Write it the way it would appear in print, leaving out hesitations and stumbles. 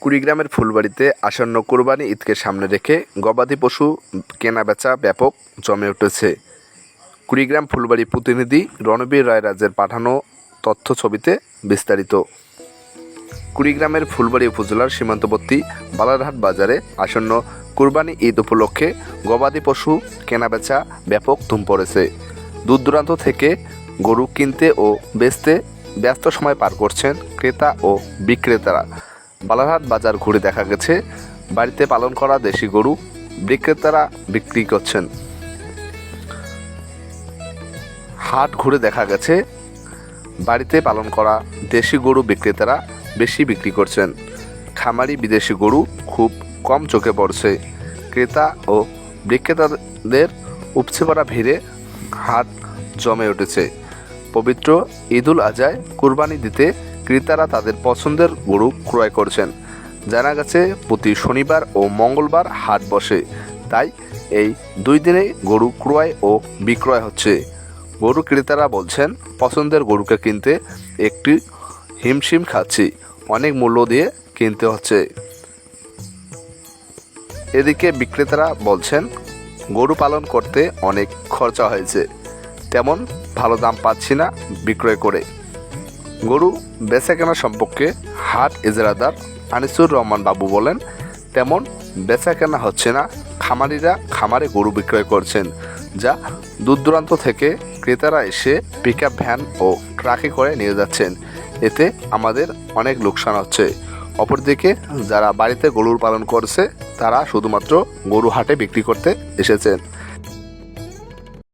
কুড়িগ্রামের ফুলবাড়ীতে আসন্ন কোরবানি ঈদকে সামনে রেখে গবাদি পশু কেনাবেচা ব্যাপক জমে উঠেছে। কুড়িগ্রাম ফুলবাড়ী প্রতিনিধি রণবীর রায়রাজের পাঠানো তথ্য ছবিতে বিস্তারিত। কুড়িগ্রামের ফুলবাড়ী উপজেলার সীমান্তবর্তী বালারহাট বাজারে আসন্ন কোরবানি ঈদ উপলক্ষে গবাদি পশু কেনাবেচা ব্যাপক ধুম পড়েছে। দূর দূরান্ত থেকে গরু কিনতে ও বেচতে ব্যস্ত সময় পার করছেন ক্রেতা ও বিক্রেতারা। বালারহাট বাজার ঘুরে দেখা গেছে বাড়িতে পালন করা দেশি গরু বিক্রেতারা বিক্রি করছেন। হাট ঘুরে দেখা গেছে বাড়িতে পালন করা দেশি গরু বিক্রেতারা বেশি বিক্রি করছেন। খামারি বিদেশি গরু খুব কম চোখে পড়ছে। ক্রেতা ও বিক্রেতাদের উপচে পড়া ভিড়ে হাট জমে উঠেছে। পবিত্র ঈদুল আজহায় কুরবানি দিতে ক্রেতারা তাদের পছন্দের গরু ক্রয় করছেন। জানা গেছে প্রতি শনিবার ও মঙ্গলবার হাট বসে, তাই এই দুই দিনে গরু ক্রয় ও বিক্রয় হচ্ছে। গরু ক্রেতারা বলছেন পছন্দের গরুকে কিনতে একটি হিমশিম খাচ্ছি, অনেক মূল্য দিয়ে কিনতে হচ্ছে। এদিকে বিক্রেতারা বলছেন গরু পালন করতে অনেক খরচা হয়েছে, তেমন ভালো দাম পাচ্ছি না বিক্রয় করে। গরু বেচাকেনা সম্পর্কে হাট ইজারাদার আনিসুর রহমান বাবু বলেন, তেমন বেচাকেনা হচ্ছে না। খামারিরা খামারে গরু বিক্রয় করছেন, যা দূর দূরান্ত থেকে ক্রেতারা এসে পিকআপ ভ্যান ও ট্রাকে করে নিয়ে যাচ্ছেন। এতে আমাদের অনেক লোকসান হচ্ছে। অপরদিকে যারা বাড়িতে গরুর পালন করছে তারা শুধুমাত্র গরু হাটে বিক্রি করতে এসেছেন।